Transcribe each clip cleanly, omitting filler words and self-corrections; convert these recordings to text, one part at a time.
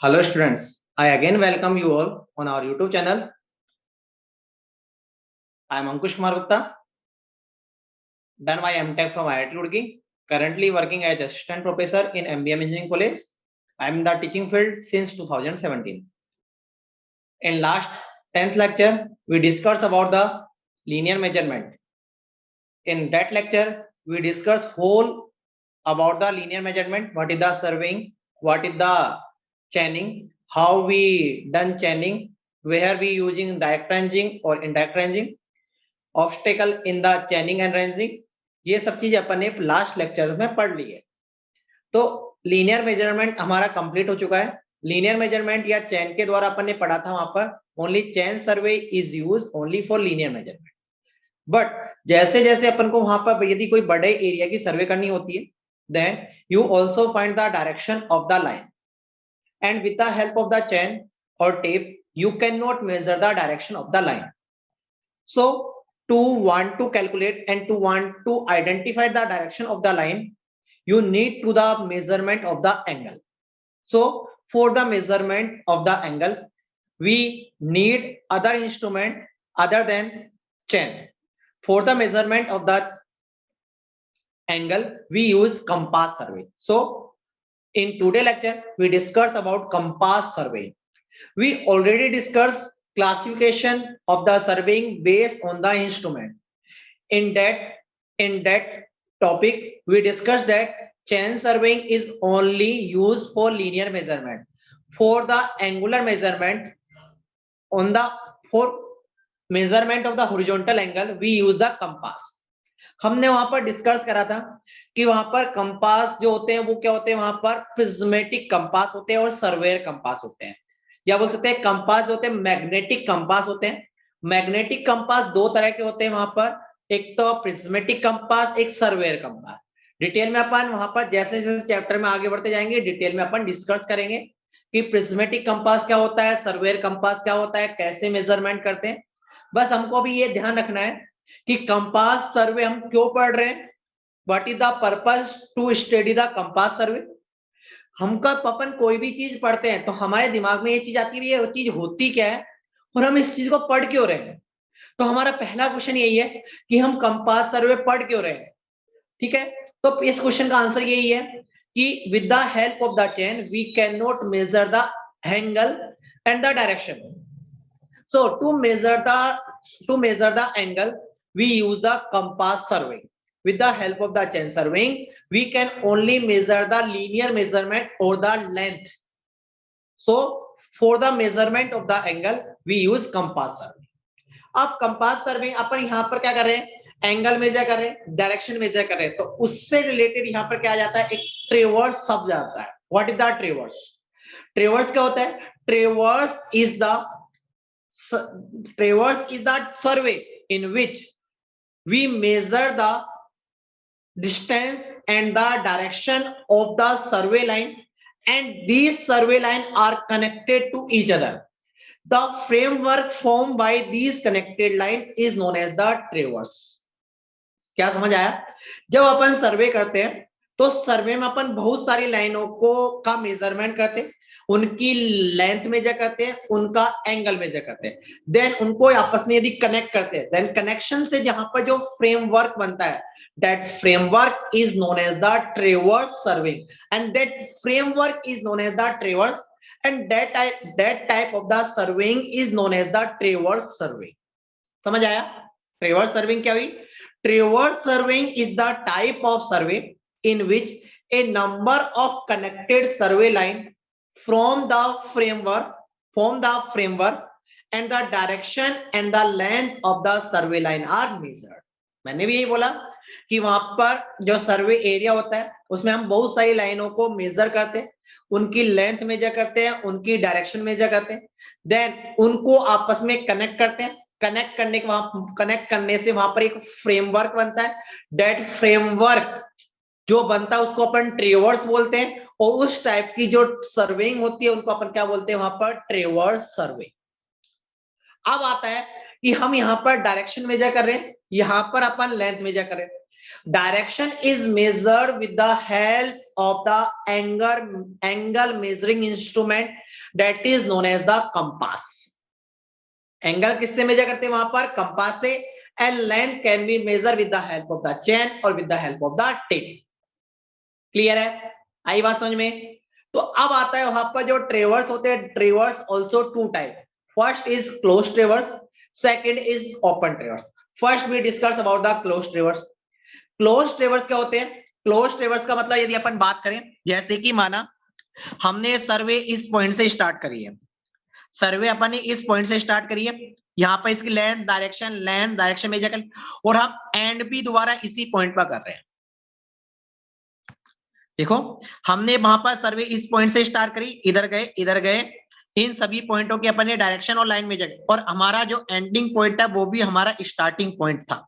Hello students, I again welcome you all on our YouTube channel. I am Ankush Kumar Gupta, done my MTech from IIT Roorkee, currently working as assistant professor in MBM Engineering College. I am in the teaching field since 2017. In last 10th lecture, we discussed about the linear measurement. In that lecture, we discussed whole about the linear measurement, what is the surveying, what is the chaining, how we done chaining, where we using direct ranging or indirect ranging, obstacle in the चैनिंग and ranging, ये सब चीज अपन ने last lecture में पढ़ ली है। तो linear measurement हमारा complete हो चुका है। लीनियर मेजरमेंट या चैन के द्वारा अपन ने पढ़ा था, वहां पर only chain survey is use only for linear measurement. But जैसे जैसे अपन को वहां पर यदि कोई बड़े एरिया की सर्वे करनी होती है, then you also find the direction of the line and with the help of the chain और tape you cannot measure the direction of the line. So to want to calculate and to want to identify the direction of the line, you need to the measurement of the angle. So for the measurement of the angle, we need other instrument other than chain. For the measurement of the angle, we use compass survey. So in today lecture, we discuss about compass survey. We already discussed classification of the surveying based on the instrument. In that topic, we discussed that chain surveying is only used for linear measurement. For the angular measurement, for measurement of the horizontal angle, we use the compass. हमने वहां पर discuss करा था कि वहां पर compass जो होते हैं वो क्या होते हैं, वहां पर प्रिज्मेटिक कंपास होते हैं और सर्वेयर कंपास होते हैं, या बोल सकते हैं कंपास होते हैं मैग्नेटिक कंपास होते हैं। मैग्नेटिक कंपास दो तरह के होते हैं वहां पर, एक तो प्रिज्मेटिक कंपास, एक सर्वेयर कंपास। डिटेल में अपन वहां पर जैसे जैसे चैप्टर में आगे बढ़ते जाएंगे डिटेल में अपन डिस्कस करेंगे कि प्रिज्मेटिक कंपास क्या होता है, सर्वेयर कंपास क्या होता है, कैसे मेजरमेंट करते हैं। बस हमको अभी ये ध्यान रखना है कि कंपास सर्वे हम क्यों पढ़ रहे हैं, what is the purpose to study the compass survey. हमका अपन कोई भी चीज पढ़ते हैं तो हमारे दिमाग में ये चीज आती है ये चीज होती क्या है और हम इस चीज को पढ़ क्यों रहे हैं। तो हमारा पहला क्वेश्चन यही है कि हम कंपास सर्वे पढ़ क्यों रहे हैं। ठीक है, तो इस क्वेश्चन का आंसर यही है कि with the help of the chain we can not measure the angle and the direction. So to measure the angle we use the compass survey. With the help of the chain surveying, we can only measure the linear measurement or the length. So for the measurement of the angle, we use compass survey. अब compass survey अपन यहाँ पर क्या कर रहे हैं, angle measure कर रहे हैं, डायरेक्शन मेजर कर रहे हैं, तो उससे रिलेटेड यहाँ पर क्या जाता है, एक ट्रेवर्स शब्द आता है। What is the ट्रेवर्स? ट्रेवर्स क्या होता है? ट्रेवर्स is the survey in which we measure the distance and the direction of the survey line, and these survey line are connected to each other. The framework formed by these connected lines is known as the traverse. क्या समझ आया? जब अपन सर्वे करते हैं तो सर्वे में अपन बहुत सारी लाइनों को का मेजरमेंट करते हैं, उनकी लेंथ मेजर करते हैं, उनका एंगल मेजर करते हैं, देन उनको आपस में यदि कनेक्ट करते हैं, देन कनेक्शन से जहां पर जो फ्रेमवर्क बनता है, that framework is known as the traverse surveying, and that framework is known as the traverse, and that type of the surveying is known as the traverse survey. समझ आया? traverse surveying क्या हुई? traverse surveying is the type of survey in which a number of connected survey line from the framework and the direction and the length of the survey line are measured. मैंने भी यही बोला कि वहां पर जो सर्वे एरिया होता है उसमें हम बहुत सारी लाइनों को मेजर करते हैं, उनकी लेंथ मेजर करते हैं, उनकी डायरेक्शन मेजर करते हैं, देन उनको आपस में कनेक्ट करते हैं। कनेक्ट करने से वहां पर एक फ्रेमवर्क बनता है। दैट फ्रेमवर्क जो बनता है उसको अपन ट्रेवर्स बोलते हैं, और उस टाइप की जो सर्वेइंग होती है उनको अपन क्या बोलते हैं वहां पर? ट्रेवर्स सर्वे। अब आता है कि हम यहाँ पर डायरेक्शन मेजर कर रहे हैं, यहाँ पर अपन लेंथ मेजर कर रहे हैं। Direction is measured with the help of the angle measuring instrument that is known as the compass. Angle किससे मेजर करते हैं वहां पर? कंपास से. And length can be measure with the help of the chain और with the help of the tape. Clear है? आई बात समझ में? तो अब आता है वहां पर जो ट्रेवर्स होते हैं. Traverse also two type. First is close traverse, second is open traverse. First we discuss about the close traverse. Close traverse क्या होते हैं? क्लोज ट्रेवर्स का मतलब यदि अपन बात करें, जैसे कि माना हमने सर्वे इस पॉइंट से स्टार्ट करी है. सर्वे अपन ने इस पॉइंट से स्टार्ट करी है. यहाँ पर इसकी लेंथ डायरेक्शन मेजर कर, और हम एंड भी दोबारा इसी पॉइंट पर कर रहे हैं. देखो हमने वहां पर सर्वे इस पॉइंट से स्टार्ट करी, इधर गए, इन सभी पॉइंटों की अपन ने डायरेक्शन और लाइन मेजर, और हमारा जो एंडिंग पॉइंट है वो भी हमारा स्टार्टिंग पॉइंट था.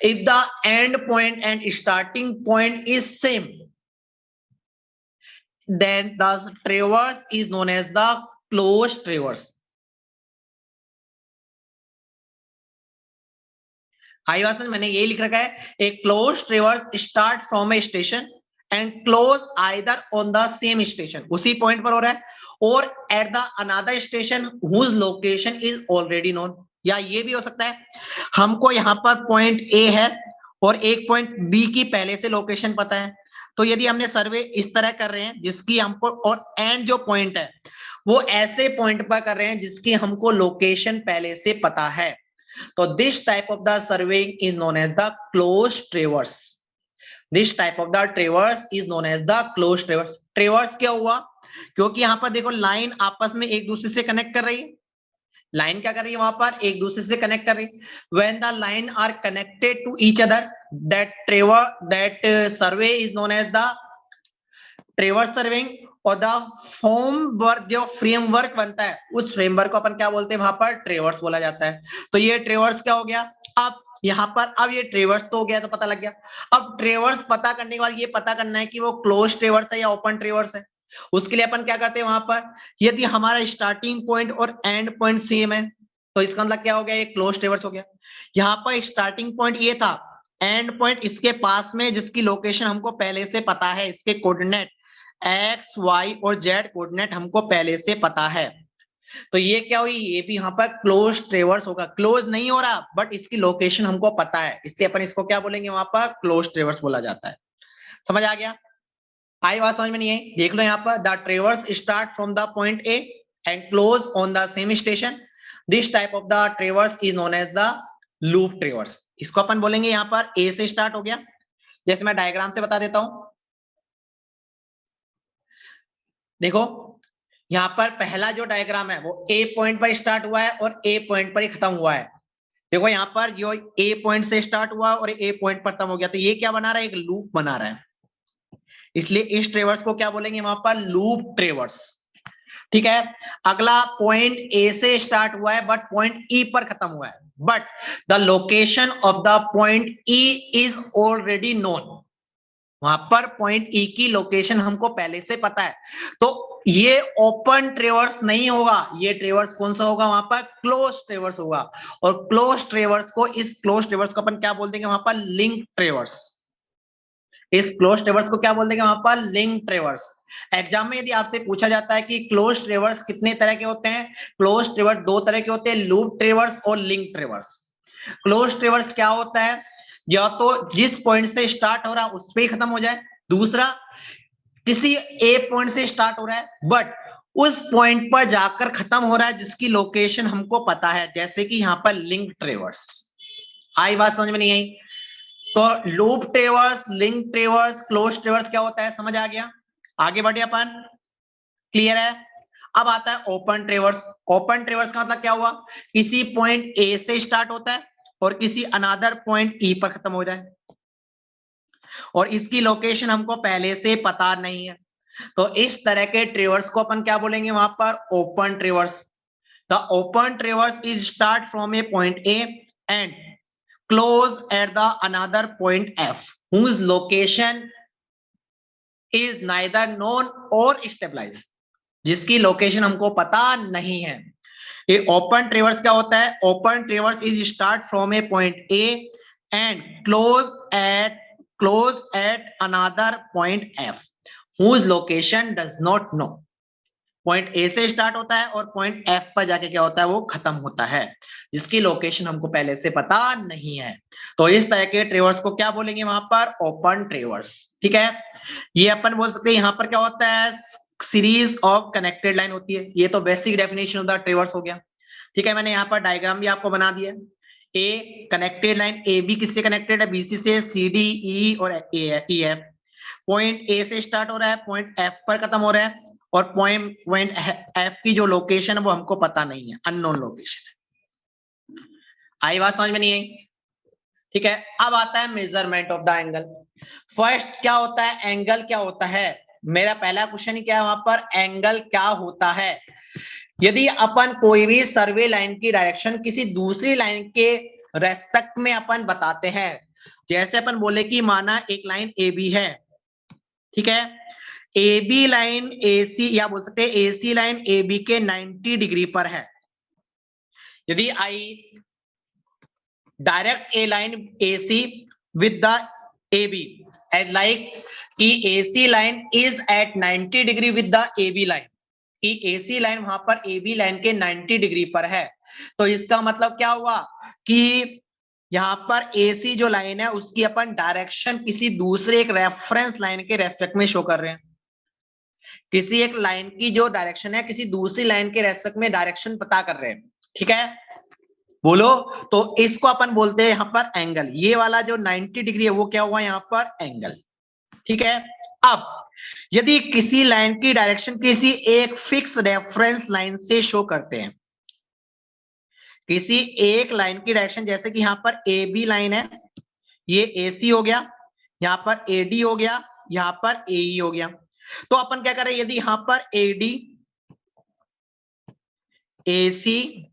If the end point and starting point is same, then the traverse is known as the closed traverse. आई बात समझ? मैंने ये लिख रखा है, a closed traverse start from a station and close either on the same station, उसी point पर हो रहा है, और at the another station whose location is already known. या ये भी हो सकता है हमको यहाँ पर पॉइंट A है और एक पॉइंट B की पहले से लोकेशन पता है, तो यदि हमने सर्वे इस तरह कर रहे हैं जिसकी हमको, और एंड जो पॉइंट है वो ऐसे पॉइंट पर कर रहे हैं जिसकी हमको लोकेशन पहले से पता है, तो this type of the surveying is known as the close traverse. This type of the traverse is known as the close traverse. Traverse क्या हुआ? क्योंकि यहाँ पर देखो लाइन आपस में एक दूसरे से कनेक्ट कर रही है. लाइन क्या कर रही है? वहां पर एक दूसरे से कनेक्ट कर रही है. When the line are connected to each other, that survey is known as the traverse surveying. और द फॉर्मवर्क, जो फ्रेमवर्क बनता है, उस फ्रेमवर्क को अपन क्या बोलते हैं? वहां पर ट्रेवर्स बोला जाता है. तो ये ट्रेवर्स क्या हो गया? अब यहाँ पर, अब ये ट्रेवर्स तो हो गया, तो पता लग गया. अब ट्रेवर्स पता करने के बाद ये पता करना है कि वो क्लोज ट्रेवर्स है या ओपन ट्रेवर्स है. उसके लिए अपन क्या करते हैं वहां पर, यदि हमारा स्टार्टिंग पॉइंट और एंड पॉइंट सेम है तो इसका मतलब क्या हो गया? ये क्लोज ट्रेवर्स हो गया. यहाँ पर स्टार्टिंग पॉइंट ये था, एंड पॉइंट इसके पास में जिसकी लोकेशन हमको पहले से पता है, इसके कोऑर्डिनेट एक्स वाई और जेड कोऑर्डिनेट हमको पहले से पता है, तो ये क्या हुई? ये भी यहाँ पर क्लोज ट्रेवर्स होगा. क्लोज नहीं हो रहा बट इसकी लोकेशन हमको पता है, इसलिए अपन इसको क्या बोलेंगे? वहां पर क्लोज ट्रेवर्स बोला जाता है. समझ आ गया? आई बात समझ में नहीं आई? देख लो यहाँ पर, the traverse start from the point A and close on the same station. This type of the traverse is known as the loop traverse. इसको अपन बोलेंगे यहाँ पर ए से स्टार्ट हो गया. जैसे मैं डायग्राम से बता देता हूं. देखो यहाँ पर पहला जो डायग्राम है वो ए पॉइंट पर स्टार्ट हुआ है और ए पॉइंट पर ही खत्म हुआ है. देखो यहाँ पर जो ए पॉइंट से स्टार्ट हुआ और ए पॉइंट पर खत्म हो गया, तो ये क्या बना रहा है? एक लूप बना रहा है. इसलिए इस ट्रेवर्स को क्या बोलेंगे वहां पर? लूप ट्रेवर्स. ठीक है. अगला पॉइंट ए से स्टार्ट हुआ है बट पॉइंट ई पर खत्म हुआ है, but the location of the point E is already known. वहां पर पॉइंट ई की लोकेशन हमको पहले से पता है, तो ये ओपन ट्रेवर्स नहीं होगा. ये ट्रेवर्स कौन सा होगा? वहां पर क्लोज ट्रेवर्स होगा. और क्लोज ट्रेवर्स को, इस क्लोज ट्रेवर्स को अपन क्या बोल देंगे? वहां पर लिंक ट्रेवर्स. इस क्लोज ट्रेवर्स को क्या बोल देंगे? वहां पर लिंक ट्रेवर्स. एग्जाम में यदि आपसे पूछा जाता है कि क्लोज ट्रेवर्स कितने तरह के होते हैं, क्लोज ट्रेवर्स दो तरह के होते हैं, लूप ट्रेवर्स और लिंक ट्रेवर्स. क्लोज ट्रेवर्स क्या होता है? या तो जिस पॉइंट से स्टार्ट हो रहा है उस पे ही खत्म हो जाए. दूसरा, किसी ए पॉइंट से स्टार्ट हो रहा है बट उस पॉइंट पर जाकर खत्म हो रहा है जिसकी लोकेशन हमको पता है, जैसे कि यहाँ पर लिंक ट्रेवर्स. आई बात समझ में नहीं आई? तो लूप ट्रेवर्स, लिंक ट्रेवर्स, क्लोज ट्रेवर्स क्या होता है? समझ आ गया? आगे बढ़े अपन. क्लियर है? अब आता है ओपन ट्रेवर्स. ओपन ट्रेवर्स का मतलब क्या हुआ? किसी पॉइंट ए से स्टार्ट होता है और किसी अनदर पॉइंट ई पर खत्म हो जाए, और इसकी लोकेशन हमको पहले से पता नहीं है, तो इस तरह के ट्रेवर्स को अपन क्या बोलेंगे? वहां पर open ट्रेवर्स. The open ट्रेवर्स is start from A point A and close at the another point F whose location is neither known or stabilized. जिसकी लोकेशन हमको पता नहीं है. ये ओपन ट्रेवर्स क्या होता है? Open ट्रेवर्स is start from A point A and close at another point F whose location does not know. Point A से स्टार्ट होता है और पॉइंट एफ पर जाके क्या होता है, वो खत्म होता है, जिसकी लोकेशन हमको पहले से पता नहीं है। तो इस तरह के ट्रेवर्स को क्या बोलेंगे वहां पर, ओपन ट्रेवर्स। ठीक है, ये अपन बोल सकते हैं यहाँ पर क्या होता है, सीरीज ऑफ कनेक्टेड लाइन होती है। ये तो बेसिक डेफिनेशन ऑफ द ट्रेवर्स हो गया। ठीक है, मैंने यहाँ पर डायग्राम भी आपको बना दिया। ए कनेक्टेड लाइन, ए बी किससे कनेक्टेड है, बीसी से, सी डी ई और ई एफ। पॉइंट ए से स्टार्ट हो रहा है, पॉइंट एफ पर खत्म हो रहा है, और पॉइंट एफ की जो लोकेशन है वो हमको पता नहीं है, अननोन लोकेशन है। आई बात समझ में नहीं आई? ठीक है, अब आता है measurement of the angle. First क्या होता है, एंगल क्या होता है। मेरा पहला क्वेश्चन ही क्या है वहां पर, एंगल क्या होता है। यदि अपन कोई भी सर्वे लाइन की डायरेक्शन किसी दूसरी लाइन के रेस्पेक्ट में अपन बताते हैं, जैसे अपन बोले कि माना एक लाइन ए बी है, ठीक है, ए बी लाइन ए सी, या बोल सकते हैं ए सी लाइन ए बी के 90 डिग्री पर है। यदि I direct a line A C with the A B edge like कि A C line is at 90 degree with the A B line, कि ए सी लाइन वहां पर ए B line के 90 degree पर है, तो इसका मतलब क्या हुआ कि यहां पर ए सी जो लाइन है उसकी अपन डायरेक्शन किसी दूसरे एक रेफरेंस लाइन के रेस्पेक्ट में शो कर रहे हैं। किसी एक लाइन की जो डायरेक्शन है किसी दूसरी लाइन के रेस्पेक्ट में डायरेक्शन पता कर रहे हैं। ठीक है, बोलो, तो इसको अपन बोलते हैं यहां पर एंगल। ये वाला जो 90 डिग्री है वो क्या हुआ यहां पर, एंगल। ठीक है, अब यदि किसी लाइन की डायरेक्शन किसी एक फिक्स रेफरेंस लाइन से शो करते हैं, किसी एक लाइन की डायरेक्शन, जैसे कि यहां पर ए बी लाइन है, ये ए सी हो गया, यहां पर ए डी हो गया, यहां पर ए ई हो गया, तो अपन क्या करें, यदि यहां पर ए डी ए सी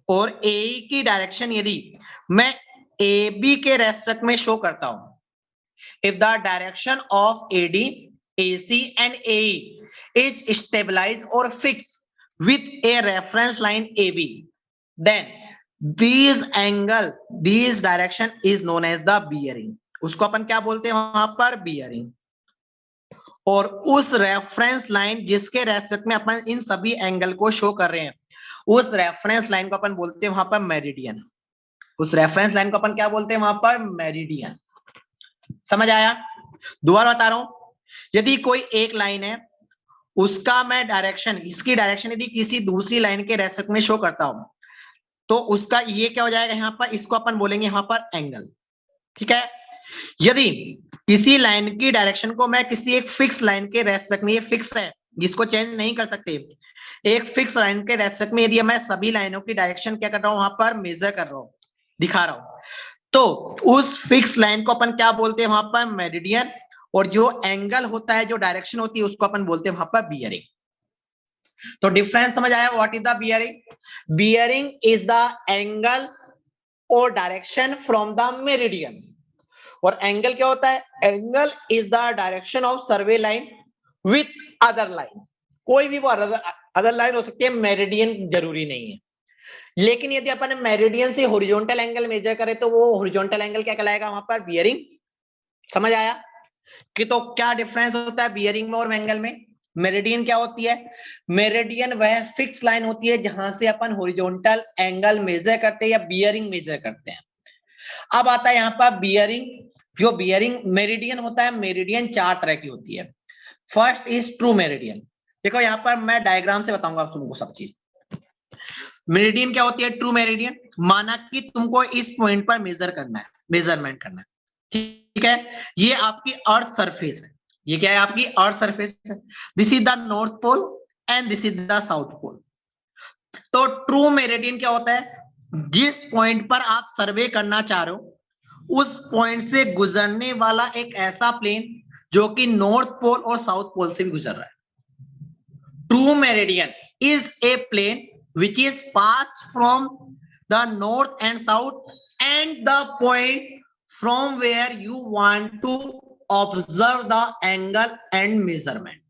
और ए ई की डायरेक्शन यदि मैं ए बी के रेस्पेक्ट में शो करता हूं, if the direction of AD, AC and AE is stabilized or fixed with a reference line AB, then these angle, these direction is known as the bearing. उसको अपन क्या बोलते हैं वहां पर, bearing। और उस रेफरेंस लाइन जिसके रेस्पेक्ट में अपन इन सभी एंगल को शो कर रहे हैं, उस रेफरेंस लाइन को अपन बोलते हैं वहां पर मेरिडियन। उस रेफरेंस लाइन को अपन क्या बोलते हैं वहां पर, मेरिडियन। समझ आया? दोबारा बता रहा हूं, यदि कोई एक लाइन है उसका मैं डायरेक्शन, इसकी डायरेक्शन यदि किसी दूसरी लाइन के रेस्पेक्ट में शो करता हूं, तो उसका ये क्या हो जाएगा यहां पर, इसको अपन बोलेंगे यहां पर एंगल। ठीक है, यदि किसी लाइन की डायरेक्शन को मैं किसी एक फिक्स लाइन के रेस्पेक्ट में, ये फिक्स है जिसको चेंज नहीं कर सकते, एक फिक्स लाइन के रेस्पेक्ट में यदि मैं सभी लाइनों की डायरेक्शन क्या कर रहा हूं वहां पर, मेजर कर रहा हूं, दिखा रहा हूं, तो उस फिक्स लाइन को अपन क्या बोलते हैं वहां पर, मेरिडियन। और जो एंगल होता है, जो डायरेक्शन होती है, उसको अपन बोलते हैं वहां पर बियरिंग। तो डिफरेंस समझ आया, what is the bearing? Bearing is the angle और डायरेक्शन फ्रॉम द मेरिडियन। और एंगल क्या होता है, angle is the direction of survey line with other line. कोई भी वो अदर लाइन हो सकती है, मेरिडियन जरूरी नहीं है। लेकिन यदि अपन मेरिडियन से हॉरिजॉन्टल एंगल मेजर करें तो वो हॉरिजॉन्टल एंगल क्या कहलाएगा वहां पर, बियरिंग। समझ आया कि तो क्या डिफरेंस होता है बियरिंग में और एंगल में? मेरिडियन क्या होती है, मेरिडियन वह फिक्स लाइन होती है जहां से अपन हॉरिजॉन्टल एंगल मेजर करते हैं या बियरिंग मेजर करते हैं। अब आता है यहाँ पर बियरिंग। जो बियरिंग मेरिडियन होता है, मेरिडियन चार तरह की होती है। First is true meridian. देखो यहाँ पर मैं डायग्राम से बताऊंगा तुमको सब चीज। मेरिडियन क्या होती है, ट्रू मेरिडियन, माना कि तुमको इस पॉइंट पर मेजर करना है, मेजरमेंट करना है। ठीक है, ये आपकी अर्थ सरफेस है, ये क्या है, आपकी अर्थ सरफेस है। This is the north pole and this is the south pole. तो ट्रू मेरिडियन क्या होता है, जिस पॉइंट पर आप सर्वे करना चाह रहे हो उस पॉइंट से गुजरने वाला एक ऐसा प्लेन जो कि नॉर्थ पोल और साउथ पोल से भी गुजर रहा है। True meridian is a plane which is passed from the north and south and the point from where you want to observe the angle and measurement.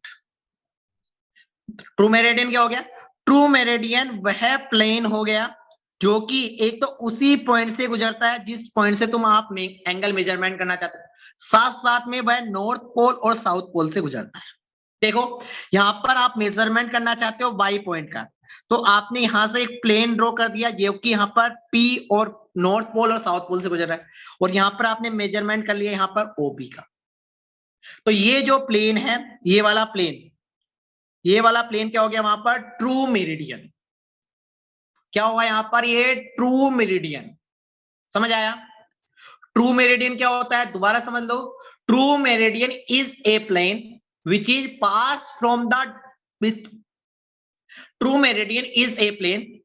True meridian क्या हो गया, true meridian वह plane हो गया जो कि एक तो उसी पॉइंट से गुजरता है जिस पॉइंट से तुम आप एंगल मेजरमेंट करना चाहते हो, साथ साथ में वह नॉर्थ पोल और साउथ पोल से गुजरता है। देखो यहां पर आप मेजरमेंट करना चाहते हो वाई पॉइंट का, तो आपने यहां से एक प्लेन ड्रॉ कर दिया जो कि यहाँ पर पी और नॉर्थ पोल और साउथ पोल से गुजर रहा है, और यहाँ पर आपने मेजरमेंट कर लिया यहाँ पर ओबी का। तो ये जो प्लेन है, ये वाला प्लेन क्या हो गया वहां पर? True meridian. क्या होगा यहाँ पर? ये ट्रू मेरिडियन। समझ आया? ट्रू मेरिडियन क्या होता है दोबारा समझ लो। True meridian is a plane which is pass from the true meridian is a plane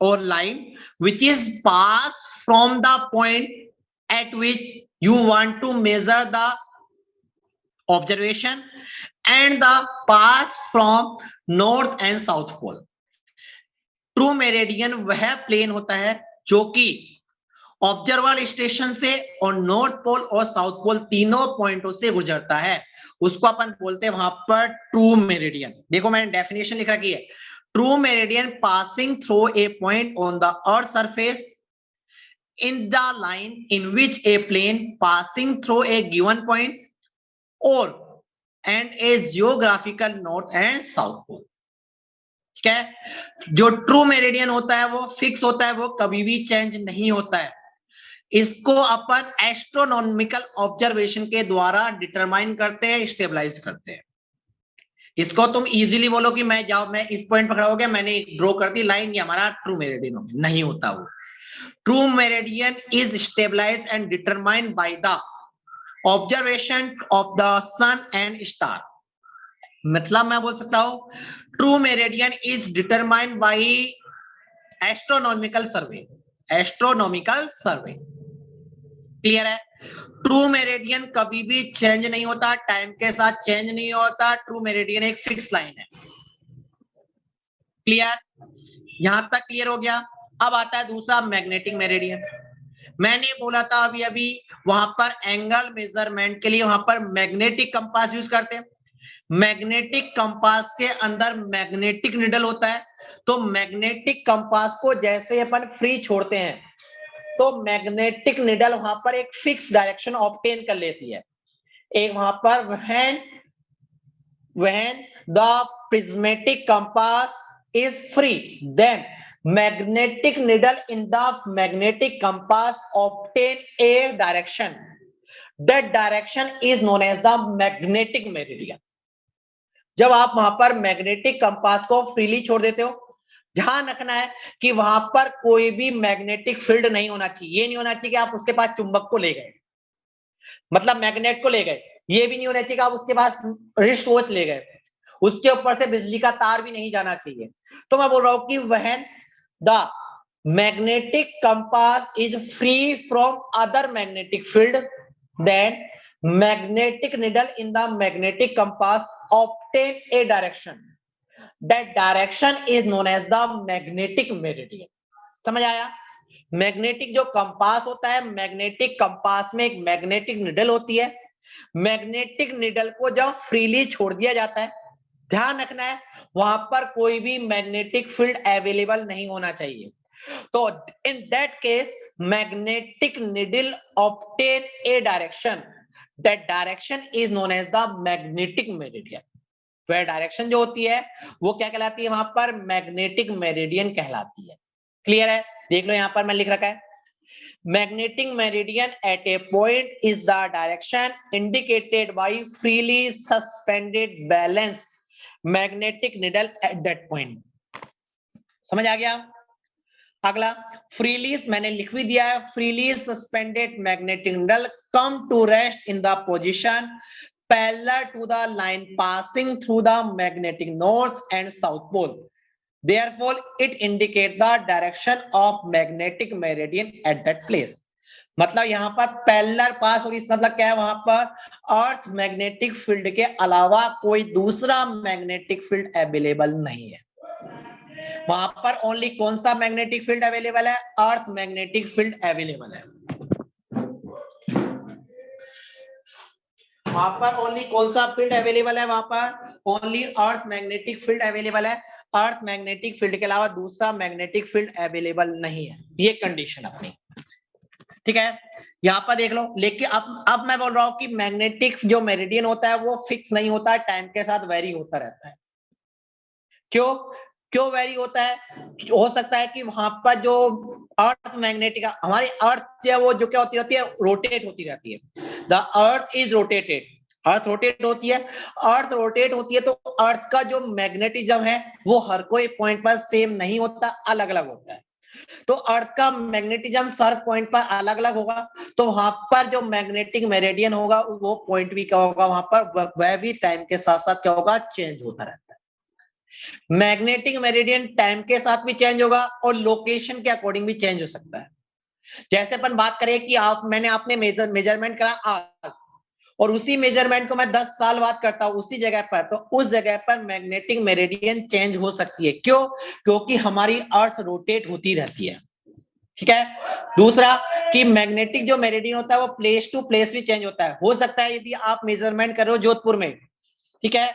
or line which is pass from the point at which you want to measure the observation and the pass from north and south pole. True meridian वह plane होता है जो कि observer station से और north pole और south pole तीनों पॉइंटों से गुजरता है, उसको अपन बोलते हैं वहां पर ट्रू मेरिडियन। देखो मैंने डेफिनेशन लिख रखी है, true meridian passing through a point on the earth surface in the line in which a plane passing through a given point or and a geographical north and south pole. ठीक है, जो true meridian होता है वो fix होता है, वो कभी भी चेंज नहीं होता है। इसको अपन एस्ट्रोनॉमिकल ऑब्जर्वेशन के द्वारा डिटरमाइन करते हैं, स्टेबलाइज करते हैं। इसको तुम इजीली बोलो कि मैं इस पॉइंट पकड़ा हो गया, मैंने ड्रॉ कर दी लाइन, ये हमारा ट्रू मेरिडियन हो गया, नहीं होता वो। True meridian is stabilized and determined by the observation of the sun and star. मतलब मैं बोल सकता हूं true meridian is determined by astronomical survey. Astronomical survey. Clear है? ट्रू मेरिडियन कभी भी चेंज नहीं होता, टाइम के साथ चेंज नहीं होता। ट्रू मेरिडियन एक फिक्स लाइन है। क्लियर? यहां तक क्लियर हो गया। अब आता है दूसरा मैग्नेटिक मेरिडियन। मैंने बोला था अभी अभी वहां पर एंगल मेजरमेंट के लिए वहां पर मैग्नेटिक कंपास यूज करते हैं। मैग्नेटिक कंपास के अंदर मैग्नेटिक निडल होता है, तो मैग्नेटिक कंपास को जैसे अपन फ्री छोड़ते हैं तो मैग्नेटिक निडल वहां पर एक फिक्स डायरेक्शन ऑब्टेन कर लेती है। एक वहां पर when the prismatic compass is free, then magnetic needle in the magnetic compass obtain a direction. That direction is known as the magnetic meridian. जब आप वहां पर मैग्नेटिक कंपास को फ्रीली छोड़ देते हो, ध्यान रखना है कि वहां पर कोई भी मैग्नेटिक फील्ड नहीं होना चाहिए। ये नहीं होना चाहिए कि आप उसके पास चुंबक को ले गए, मतलब मैग्नेट को ले गए। ये भी नहीं होना चाहिए कि आप उसके पास रिस्ट वॉच ले गए, उसके ऊपर से बिजली का तार भी नहीं जाना चाहिए। तो मैं बोल रहा हूं कि वह the magnetic compass is free from other magnetic field, then magnetic needle in the magnetic compass obtain a direction. That direction is known as the magnetic meridian. समझ आया? मैग्नेटिक जो कंपास होता है, मैग्नेटिक कंपास में एक magnetic needle होती है। Magnetic needle को जब फ्रीली छोड़ दिया जाता है, ध्यान रखना है वहां पर कोई भी मैग्नेटिक फील्ड अवेलेबल नहीं होना चाहिए। तो in that case magnetic needle obtain a direction, that direction is known as the magnetic meridian. वह डायरेक्शन जो होती है वो क्या कहलाती है? वहां पर मैग्नेटिक मेरिडियन कहलाती है। क्लियर है? देख लो यहां पर मैं लिख रखा है, magnetic meridian at a point is the direction indicated by freely suspended balance magnetic needle at that point. समझ आ गया? अगला फ्रीली मैंने लिख भी दिया है, freely suspended magnetic needle come to rest in the position parallel to the line passing through the magnetic north and south pole. Therefore, it indicates the direction of magnetic meridian at that place. मतलब यहाँ पर parallel पास, और इस मतलब क्या है? वहां पर अर्थ मैग्नेटिक फील्ड के अलावा कोई दूसरा मैग्नेटिक फील्ड अवेलेबल नहीं है। वहां पर ओनली कौन सा मैग्नेटिक फील्ड अवेलेबल है? अर्थ मैग्नेटिक फील्ड अवेलेबल है। वहां पर ओनली कौन सा फील्ड अवेलेबल है? वहां पर only earth magnetic field available है। अर्थ मैग्नेटिक फील्ड के अलावा दूसरा मैग्नेटिक फील्ड अवेलेबल नहीं है। ये कंडीशन अपनी, ठीक है? यहाँ पर देख लो, लेकिन अब मैं बोल रहा हूं कि मैग्नेटिक जो मेरिडियन होता है वो फिक्स नहीं होता है, टाइम के साथ वेरी होता रहता है। क्यों क्यों वेरी होता है? हो सकता है कि वहां पर जो अर्थ मैग्नेटिक, हमारी अर्थ है वो जो क्या होती रहती है, रोटेट होती रहती है। The earth is rotated, earth rotate होती है। अर्थ रोटेट होती है तो अर्थ का जो मैग्नेटिज्म है वो हर कोई पॉइंट पर सेम नहीं होता, अलग अलग होता है। तो अर्थ का मैग्नेटिज्म हर पॉइंट पर अलग अलग होगा, तो वहां पर जो मैग्नेटिक मेरिडियन होगा वो पॉइंट भी क्या होगा, वहां पर वह भी टाइम के साथ साथ क्या होगा, चेंज होता रहता है। मैग्नेटिक मेरिडियन टाइम के साथ भी चेंज होगा और लोकेशन के अकॉर्डिंग भी चेंज हो सकता है। जैसे अपन बात करें कि आपने मेजरमेंट करा आज, और उसी मेजरमेंट को मैं 10 साल बाद करता हूं उसी जगह पर, तो उस जगह पर मैग्नेटिक मेरिडियन चेंज हो सकती है। क्यों? क्योंकि हमारी अर्थ रोटेट होती रहती है। ठीक है। दूसरा कि मैग्नेटिक जो मेरिडियन होता है वो प्लेस टू प्लेस भी चेंज होता है। हो सकता है यदि आप मेजरमेंट कर रहे हो जोधपुर में, ठीक है,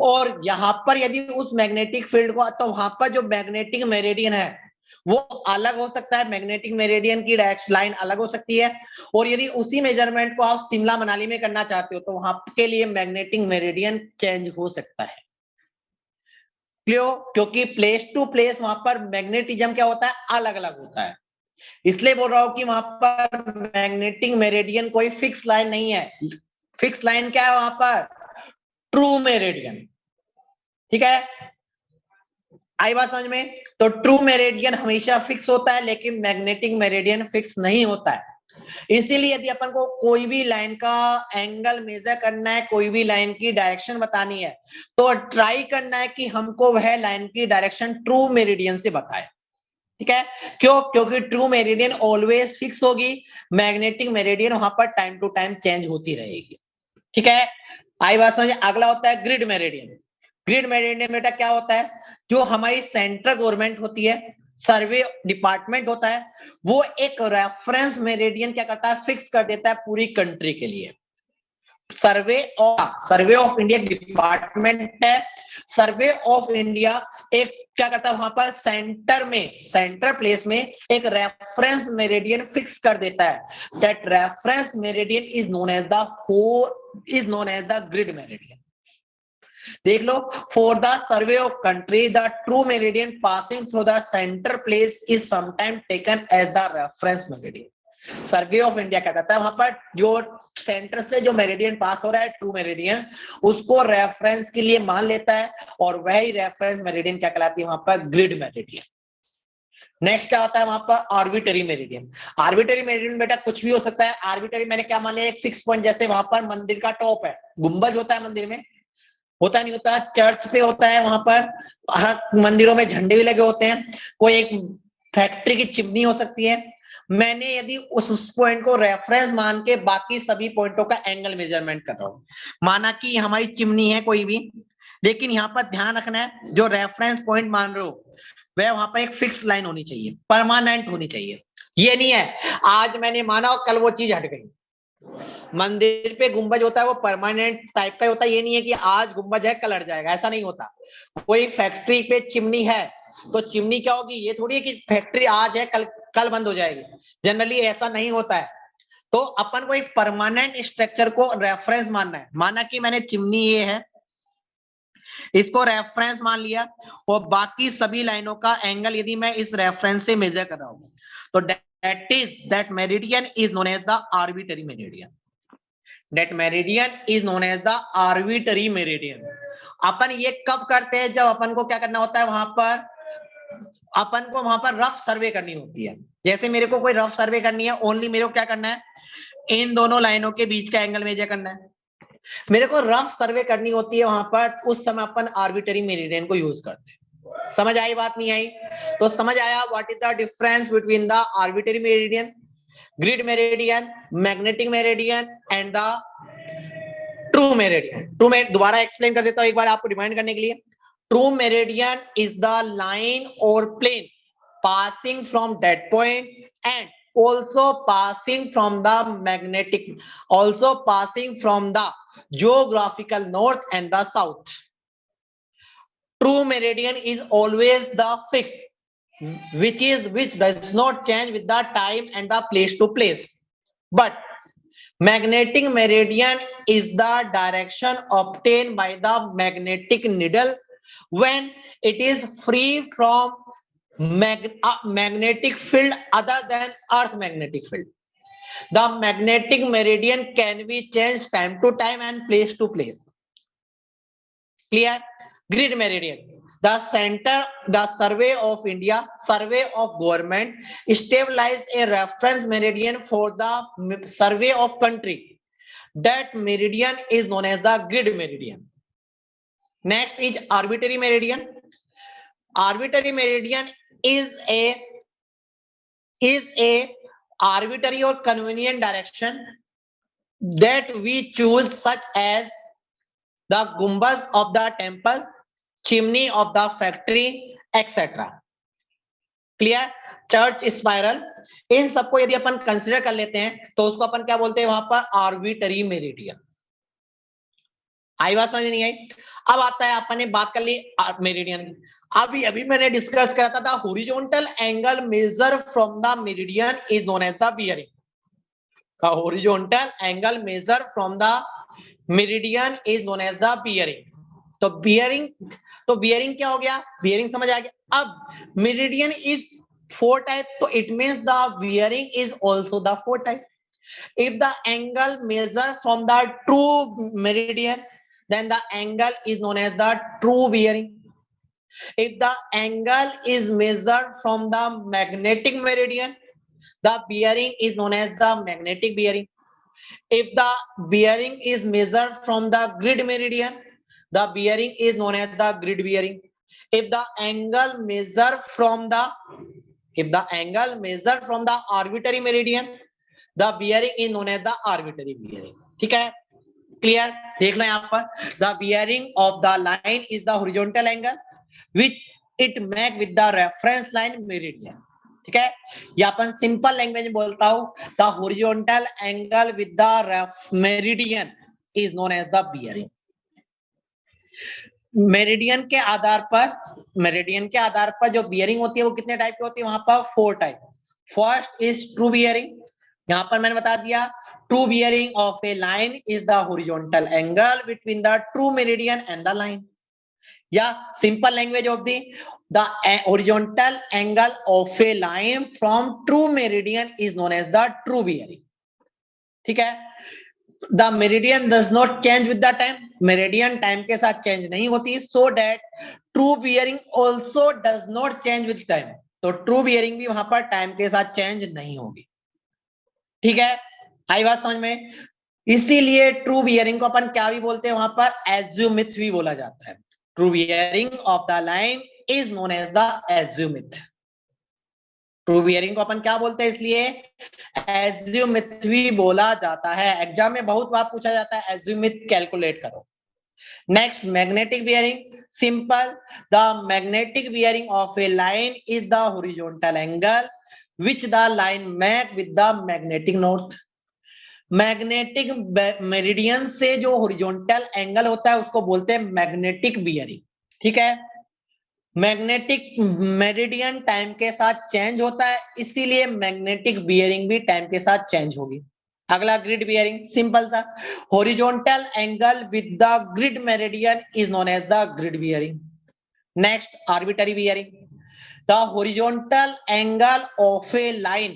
और यहां पर यदि उस मैग्नेटिक फील्ड को, तो वहां पर जो मैग्नेटिक मेरिडियन है वो अलग हो सकता है, मैग्नेटिक मेरिडियन की डायरेक्शन लाइन अलग हो सकती है। और यदि उसी मेजरमेंट को आप शिमला मनाली में करना चाहते हो तो वहां के लिए मैग्नेटिक मेरिडियन चेंज हो सकता है। क्यों? क्योंकि प्लेस टू प्लेस वहां पर मैग्नेटिज्म क्या होता है, अलग अलग होता है। इसलिए बोल रहा हूं कि वहां पर मैग्नेटिक मेरिडियन कोई फिक्स लाइन नहीं है। फिक्स लाइन क्या है वहां पर, ट्रू मेरिडियन। ठीक है, आई बात समझ में? तो ट्रू मेरिडियन हमेशा फिक्स होता है, लेकिन मैग्नेटिक मेरिडियन फिक्स नहीं होता है। इसीलिए यदि अपन को कोई भी लाइन का एंगल मेजर करना है, कोई भी लाइन की डायरेक्शन बतानी है, तो ट्राई करना है कि हमको वह लाइन की डायरेक्शन ट्रू मेरिडियन से बताए। ठीक है। क्यों? क्योंकि ट्रू मेरिडियन ऑलवेज फिक्स होगी, मैग्नेटिक मेरिडियन वहां पर टाइम टू टाइम चेंज होती रहेगी। ठीक है, आई बात समझ। अगला होता है ग्रिड मेरिडियन। ग्रिड मेरिडियन बेटा क्या होता है, जो हमारी सेंट्रल गवर्नमेंट होती है, सर्वे डिपार्टमेंट होता है, वो एक रेफरेंस मेरिडियन क्या करता है, फिक्स कर देता है पूरी कंट्री के लिए। सर्वे ऑफ इंडिया डिपार्टमेंट है। सर्वे ऑफ इंडिया एक क्या करता है, वहां पर सेंटर प्लेस में एक रेफरेंस मेरिडियन फिक्स कर देता है। That reference meridian is known as the grid meridian. देख लो, for the survey of country the true meridian passing through the centre place is sometime taken as the reference meridian. Survey of India क्या कहता है, वहां पर जो centre से जो मेरिडियन पास हो रहा है, ट्रू मेरिडियन, उसको रेफरेंस के लिए मान लेता है, और वही रेफरेंस मेरिडियन क्या कहलाती है वहां पर, ग्रिड मेरिडियन। नेक्स्ट क्या होता है वहां पर, आर्बिटरी मेरिडियन। आर्बिटरी मेरिडियन बेटा कुछ भी हो सकता है। आर्बिटरी मैंने क्या मान लिया, एक फिक्स पॉइंट। जैसे वहां पर मंदिर का टॉप है, गुंबज होता है मंदिर में, होता नहीं होता, चर्च पे होता है, वहां पर हर मंदिरों में झंडे भी लगे होते हैं, कोई एक फैक्ट्री की चिमनी हो सकती है। मैंने यदि उस पॉइंट को रेफरेंस मान के बाकी सभी पॉइंटों का एंगल मेजरमेंट कर रहा हूं, माना कि हमारी चिमनी है कोई भी, लेकिन यहाँ पर ध्यान रखना है जो रेफरेंस पॉइंट मान रहे हो वह वहां पर एक फिक्स लाइन होनी चाहिए, परमानेंट होनी चाहिए। ये नहीं है आज मैंने माना और कल वो चीज हट गई। मंदिर पे गुंबज होता है वो परमानेंट टाइप का होता है, ये नहीं है कि आज गुंबज है कल हट जाएगा, ऐसा नहीं होता। कोई फैक्ट्री पे चिमनी है तो चिमनी क्या होगी, ये थोड़ी है कि फैक्ट्री आज है कल बंद हो जाएगी, जनरली ऐसा नहीं होता है। तो अपन को एक परमानेंट स्ट्रक्चर को रेफरेंस मानना है। माना कि मैंने चिमनी ये है, इसको रेफरेंस मान लिया, और बाकी सभी लाइनों का एंगल यदि मैं इस रेफरेंस से मेजर कर रहा हूं, तो that meridian is known as the arbitrary meridian. That meridian is known as the arbitrary meridian. अपन ये कब करते हैं, जब अपन को क्या करना होता है, वहां पर अपन को वहां पर रफ सर्वे करनी होती है। जैसे मेरे को कोई रफ सर्वे करनी है, ओनली मेरे को क्या करना है, इन दोनों लाइनों के बीच का एंगल मेजर करना है। मेरे को रफ सर्वे करनी होती है वहां पर, उस समय अपन आर्बिट्री मेरिडियन को यूज करते हैं। समझ आई बात, नहीं आई? तो समझ आया what is the difference between the arbitrary meridian, grid meridian, magnetic meridian and the true meridian. दोबारा एक्सप्लेन कर देता हूं एक बार आपको रिमाइंड करने के लिए। True meridian is the line और plane passing from that point and also passing from the magnetic, also passing from the geographical north and the south. True meridian is always the fix, which does not change with the time and the place to place. but magnetic meridian is the direction obtained by the magnetic needle when it is free from magnetic field other than earth magnetic field. The magnetic meridian can be changed time to time and place to place. Clear? Grid meridian. The center, the survey of India, survey of government established a reference meridian for the survey of country. That meridian is known as the grid meridian. Next is arbitrary meridian. Arbitrary meridian is a arbitrary or convenient direction that we choose, such as the gumbaz of the temple, chimney of the factory, etc. Clear? Church spiral, इन सबको यदि अपन consider कर लेते हैं तो उसको अपन क्या बोलते हैं वहां पर आर्बिटरी मेरिडियन। आई बात समझ नहीं आई? अब आता है, अपन ने बात कर ली मेरिडियन की। अभी अभी मैंने डिस्कस करा था the horizontal angle measure from the meridian is known as the bearing. The horizontal angle measure from the meridian is known as the bearing. तो बियरिंग क्या हो गया? बियरिंग समझ आ गया। अब मेरिडियन इज 4 टाइप, तो it means the bearing is also the 4 type. If the angle measured from the true meridian, then the angle is known as the true bearing. If the angle is measured from the magnetic meridian, the bearing is known as the magnetic bearing. If the bearing is measured from the grid meridian, the bearing is known as the grid bearing. If the angle measured from the arbitrary meridian, the bearing is known as the arbitrary bearing. ठीक है? Clear? देख लो यहाँ पर, the bearing of the line is the horizontal angle which it make with the reference line meridian. ठीक है? या अपन simple language में बोलता हूं, the horizontal angle with the meridian is known as the bearing. Meridian के आधार पर जो bearing होती है वो कितने टाइप की होती है? वहां पर 4 type. First is true bearing. यहां पर मैंने बता दिया, true bearing of a line is the horizontal angle between the true meridian and the line. या simple language of the horizontal angle of a line from true meridian is known as the true bearing. ठीक है? The meridian does not change with the time. Meridian time के साथ change नहीं होती, so that true bearing also does not change with time. तो true bearing भी वहां पर टाइम के साथ चेंज नहीं होगी। ठीक है? आई बात समझ में? इसीलिए ट्रू बियरिंग को अपन क्या भी बोलते हैं? वहां पर एज्यूमिथ भी बोला जाता है। True bearing of the line is known as the azimuth. True bearing को अपन क्या बोलते हैं? इसलिए एज्यूमिथ भी बोला जाता है। एग्जाम में बहुत बार पूछा जाता है एज्यूमिथ कैलकुलेट करो। Next, magnetic bearing. Simple, the magnetic bearing of a line is the horizontal angle which the line make with the magnetic north. Magnetic meridian से जो हॉरिजॉन्टल एंगल होता है उसको बोलते हैं मैग्नेटिक बियरिंग। ठीक है? मैग्नेटिक मेरिडियन टाइम के साथ चेंज होता है, इसीलिए मैग्नेटिक बियरिंग भी टाइम के साथ चेंज होगी। अगला ग्रिड बियरिंग। सिंपल सा, horizontal angle with the grid meridian is known as the grid bearing. Next, arbitrary bearing. The horizontal angle of a line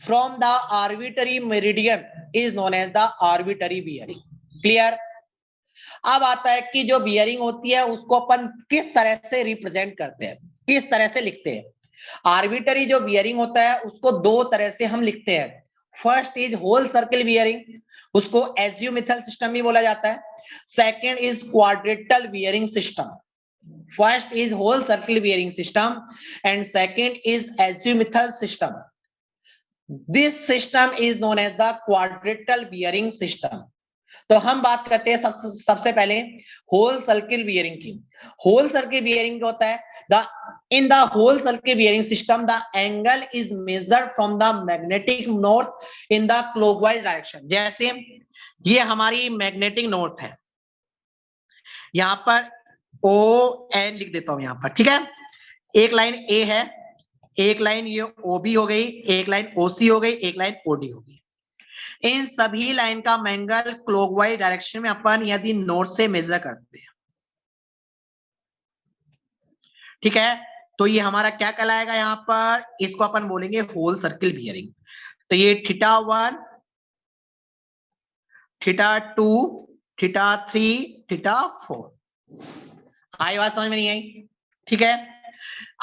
from the arbitrary meridian is known as the arbitrary bearing. Clear? अब आता है कि जो bearing होती है उसको अपन किस तरह से रिप्रेजेंट करते हैं, किस तरह से लिखते हैं। आर्बिट्ररी जो बियरिंग होता है उसको 2 तरह से हम लिखते हैं। First is whole circle bearing, उसको एज्यूमिथल सिस्टम भी बोला जाता है। Second is quadrantal bearing system. First is whole circle bearing system and second is azimuthal system. This system is known as the quadrantal bearing system. तो हम बात करते हैं सबसे पहले होल सर्किल बियरिंग की। होल सर्किल बियरिंग होता है in the whole circle bearing system the angle is measured from the magnetic north in the clockwise direction। जैसे ये हमारी मैग्नेटिक नॉर्थ है, यहां पर ON लिख देता हूं यहां पर। ठीक है? एक लाइन A है, एक लाइन ये OB हो गई, एक लाइन OC हो गई, एक लाइन OD हो गई। इन सभी लाइन का एंगल क्लॉकवाइज डायरेक्शन में अपन यदि नॉर्थ से मेजर करते हैं, ठीक है, तो ये हमारा क्या कहलाएगा, यहां पर इसको अपन बोलेंगे होल सर्किल बियरिंग। तो ये θ1, θ2, θ3, θ4। आई बात समझ में नहीं आई? ठीक है,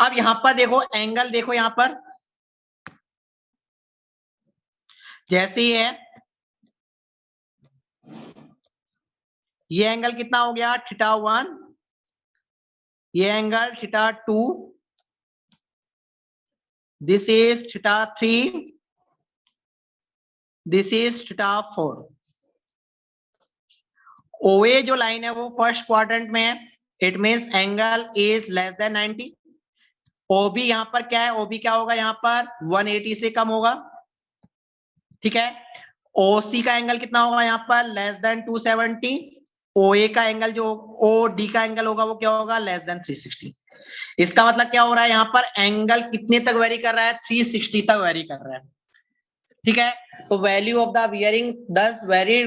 अब यहां पर देखो एंगल, देखो यहां पर जैसे ही है, ये एंगल कितना हो गया θ1, ये angle θ2, this is θ3, this is θ4। OA जो लाइन है वो फर्स्ट क्वाड्रेंट में है, it means angle is less than 90। OB यहां पर क्या है, OB क्या होगा, यहां पर 180 से कम होगा, ठीक है। OC का एंगल कितना होगा, यहां पर लेस देन 270। OA का एंगल जो OD का एंगल होगा वो क्या होगा, लेस देन 360। इसका मतलब क्या हो रहा है, यहां पर एंगल कितने तक वेरी कर रहा है, 360 तक वेरी कर रहा है, ठीक है। तो value of the bearing thus vary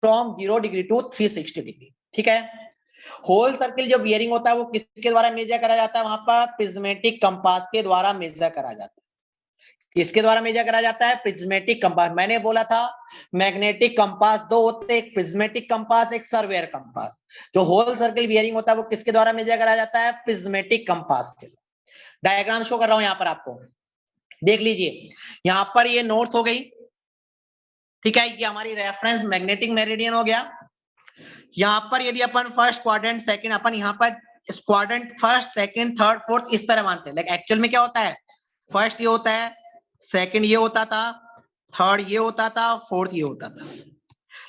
from 0 degree to 360 degree, ठीक है। होल सर्किल जो बियरिंग होता है वो किसके द्वारा मेजर करा जाता है, वहां पर प्रिज्मेटिक कंपास के द्वारा मेजर करा जाता है। किसके द्वारा मेजर करा जाता है, प्रिज्मेटिक कंपास। मैंने बोला था मैग्नेटिक कंपास दो होते हैं, एक प्रिज्मेटिक कंपास, एक सर्वेयर कंपास। जो होल सर्किल बियरिंग होता है वो किसके द्वारा मेजर करा जाता है, प्रिज्मेटिक कंपास के। डायग्राम शो कर रहा हूं यहां पर आपको, देख लीजिए। यहां पर ये नॉर्थ हो गई, ठीक है, ये हमारी रेफरेंस मैग्नेटिक मेरिडियन हो गया। यहां पर यदि अपन फर्स्ट क्वाड्रेंट सेकंड, अपन यहां पर quadrant first second third fourth इस तरह मानते हैं, लेकिन एक्चुअल में क्या होता है, फर्स्ट ये होता है, सेकंड ये होता था, थर्ड ये होता था, फोर्थ ये होता था।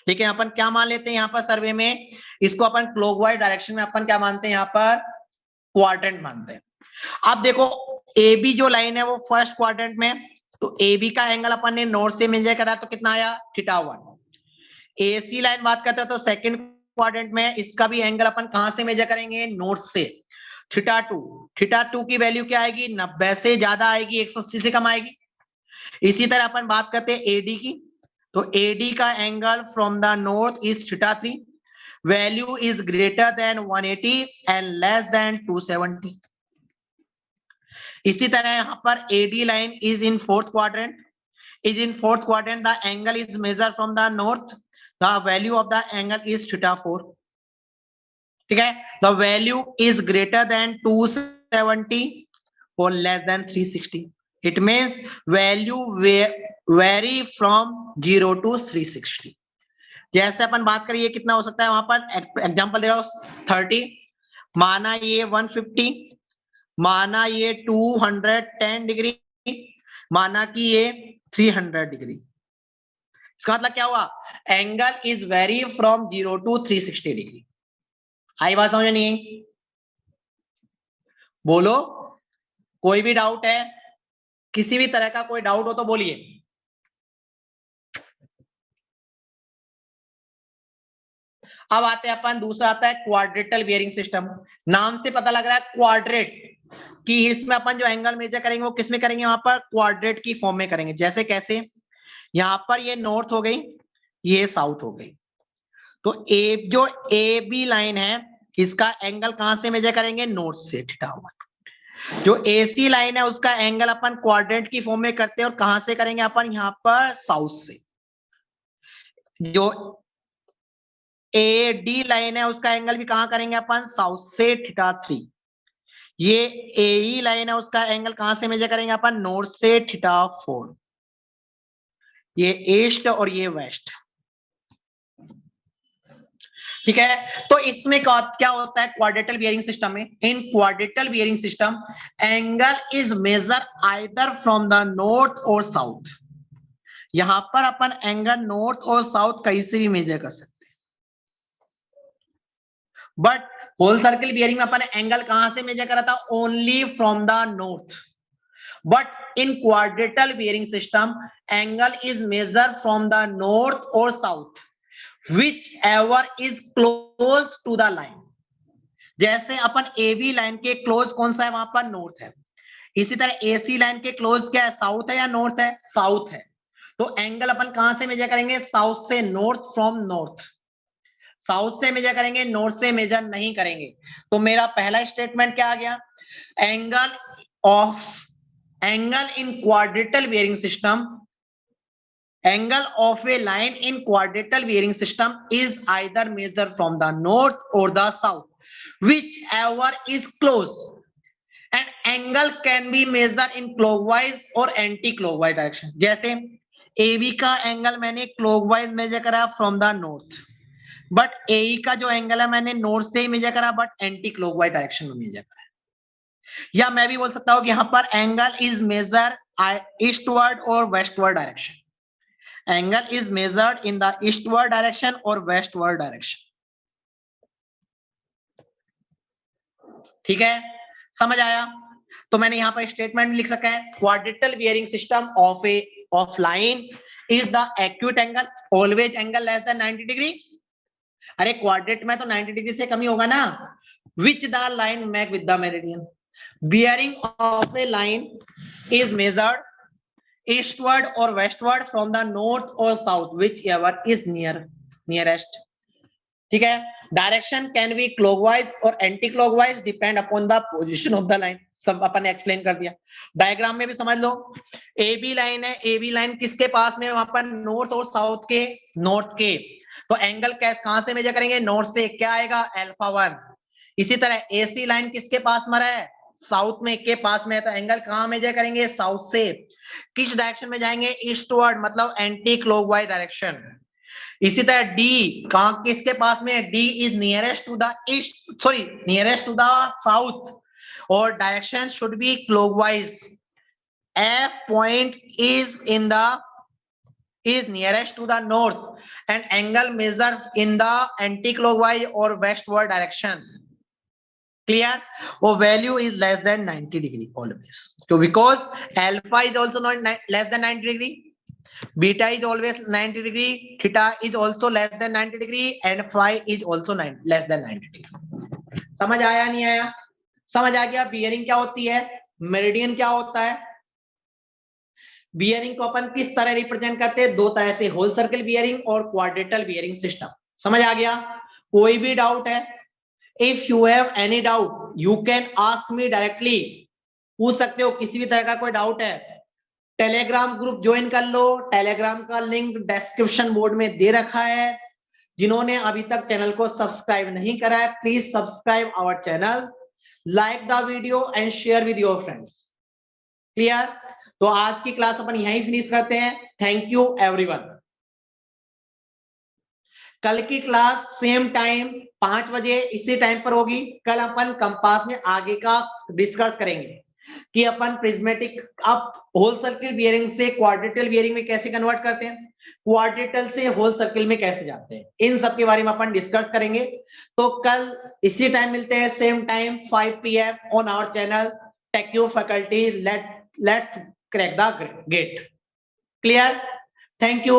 लेकिन अपन क्या मान लेते हैं यहाँ पर सर्वे में, इसको अपन क्लॉकवाइज डायरेक्शन में अपन क्या मानते हैं, यहाँ पर क्वाड्रेंट मानते हैं। अब देखो ए बी जो लाइन है वो फर्स्ट क्वाड्रेंट में, तो ए बी का एंगल अपन ने नॉर्थ से मेजर करा तो कितना आया, θ1। AC लाइन बात करते हो तो सेकंड क्वाड्रेंट में, इसका भी एंगल अपन कहां से मेजर करेंगे, नॉर्थ से, θ2। θ2 की वैल्यू क्या आएगी, 90 से ज्यादा आएगी, 180 से कम आएगी। इसी तरह अपन बात करते हैं AD की, तो AD का angle from the north is θ3, value is greater than 180 and less than 270। इसी तरह यहां पर AD line is in fourth quadrant, the angle is measured from the north, the value of the angle is θ4, ठीक है। the value is greater than 270 or less than 360, it means value vary from 0 to 360। जैसे अपन बात करिए कितना हो सकता है, वहां पर एग्जांपल दे रहा हूं 30, माना ये 150, माना ये 210 डिग्री, माना कि ये 300 डिग्री। इसका मतलब क्या हुआ, angle is vary from 0 to 360 degree. आई बात समझ नहीं आई? बोलो, कोई भी डाउट है, किसी भी तरह का कोई डाउट हो तो बोलिए। अब आते हैं अपन, दूसरा आता है क्वाड्रेटल बियरिंग सिस्टम। नाम से पता लग रहा है क्वाड्रेट, कि इसमें अपन जो एंगल मेजर करेंगे वो किसमें करेंगे, वहां पर क्वाड्रेट की फॉर्म में करेंगे। जैसे कैसे, यहां पर ये नॉर्थ हो गई, ये साउथ हो गई, तो जो ए बी लाइन है इसका एंगल कहां से मेजर करेंगे, नॉर्थ से, θ1। जो AC लाइन है उसका एंगल अपन क्वाड्रेंट की फॉर्म में करते हैं, और कहां से करेंगे अपन, यहां पर साउथ से। जो AD लाइन है उसका एंगल भी कहां करेंगे अपन, साउथ से, θ3। ये AE लाइन है उसका एंगल कहां से मेजर करेंगे अपन, नॉर्थ से, θ4। ये ईस्ट और ये वेस्ट, ठीक है। तो इसमें क्या होता है क्वाड्रेटल बियरिंग सिस्टम में, in quadrantal bearing system angle is measure either from the north और साउथ। यहां पर अपन एंगल नॉर्थ और साउथ कहीं से भी मेजर कर सकते हैं, बट होल सर्किल बियरिंग में अपन एंगल कहां से मेजर करा था, only from the north. But in quadrantal bearing system angle is measure from the north और south, whichever is close to the line। जैसे अपन AB लाइन के क्लोज कौन सा है, वहां पर नॉर्थ है। इसी तरह AC लाइन के क्लोज क्या है, साउथ है या नॉर्थ है, साउथ है। तो एंगल अपन कहां से मेजर करेंगे? साउथ से नॉर्थ, फ्रॉम नॉर्थ। साउथ से मेजर करेंगे, नॉर्थ से मेजर नहीं करेंगे। तो मेरा पहला स्टेटमेंट क्या आ गया? Angle in quadrantal bearing system, angle of a line in quadrilateral bearing system is either measured from the north or the south, whichever is close. And angle can be measured in clockwise or anti-clockwise direction. जैसे AB का angle मैंने clockwise major करा from the north, but AE का जो angle है मैंने north से ही major करा बट एंटी क्लॉकवाइज डायरेक्शन में मेजर करा। या मैं भी बोल सकता हूं कि यहां पर एंगल इज मेजर ईस्टवर्ड और westward direction. Angle is measured in the eastward direction or westward direction. ठीक है, समझ आया? तो मैंने यहां पर स्टेटमेंट लिख सका है, quadrilateral bearing system of line is the acute angle always angle less than 90 degree. अरे क्वाड्रेट में तो 90 डिग्री से कम ही होगा ना। Which the line make with the meridian, bearing of a line is measured eastward or westward from the north or south, whichever is nearest. ठीक है, direction can be clockwise और anti clockwise, depend upon the position of the line. सब अपन explain कर दिया। Diagram में भी समझ लो, ए B line है, ए बी लाइन किसके पास में? वहां पर नॉर्थ और साउथ के, नॉर्थ के। तो एंगल कैस कहां से मेजर करेंगे? नॉर्थ से। क्या आएगा? अल्फा 1। इसी तरह एसी लाइन किसके पास में है? साउथ में के पास में है, तो एंगल कहां मेजर करेंगे? साउथ से। किस डायरेक्शन में जाएंगे? ईस्टवर्ड, मतलब एंटी क्लॉकवाइज डायरेक्शन। इसी तरह डी कहां किसके पास में है? D is nearest to the east, sorry nearest to the south, और direction should be clockwise. F point is nearest to the north and angle measured in the anti-clockwise or westward direction. Clear? Or value is less than 90 degree always. So because alpha is also not less than 90 degree, beta is always 90 degree, theta is also less than 90 degree, and phi is also less than 90 degree. समझ आया नहीं आया? समझ आ गया bearing क्या होती है, मेरिडियन क्या होता है। बियरिंग को अपन किस तरह रिप्रेजेंट करते हैं? दो तरह से, होल सर्कल बियरिंग और क्वाड्रेटल बियरिंग सिस्टम। समझ आ गया? कोई भी डाउट है? If you have any doubt you can ask me directly, पूछ सकते हो किसी भी तरह का कोई डाउट है। टेलीग्राम ग्रुप ज्वाइन कर लो, टेलीग्राम का लिंक डिस्क्रिप्शन बोर्ड में दे रखा है। जिन्होंने अभी तक चैनल को सब्सक्राइब नहीं करा है, please subscribe our channel, like the video and share with your friends. Clear? तो आज की क्लास अपन यहीं फिनिश करते हैं। Thank you everyone. कल की क्लास सेम टाइम 5 बजे इसी टाइम पर होगी। कल अपन कंपास में आगे का डिस्कस करेंगे कि अपन प्रिज्मेटिक अब होल सर्किल बियरिंग से क्वाड्रेटल बियरिंग में कैसे कन्वर्ट करते हैं, क्वाड्रेटल से होल सर्किल में कैसे जाते हैं, इन सब के बारे में अपन डिस्कस करेंगे। तो कल इसी टाइम मिलते हैं, same time 5 PM on our channel टेक्यू faculty. Let's crack the gate. Clear? Thank you.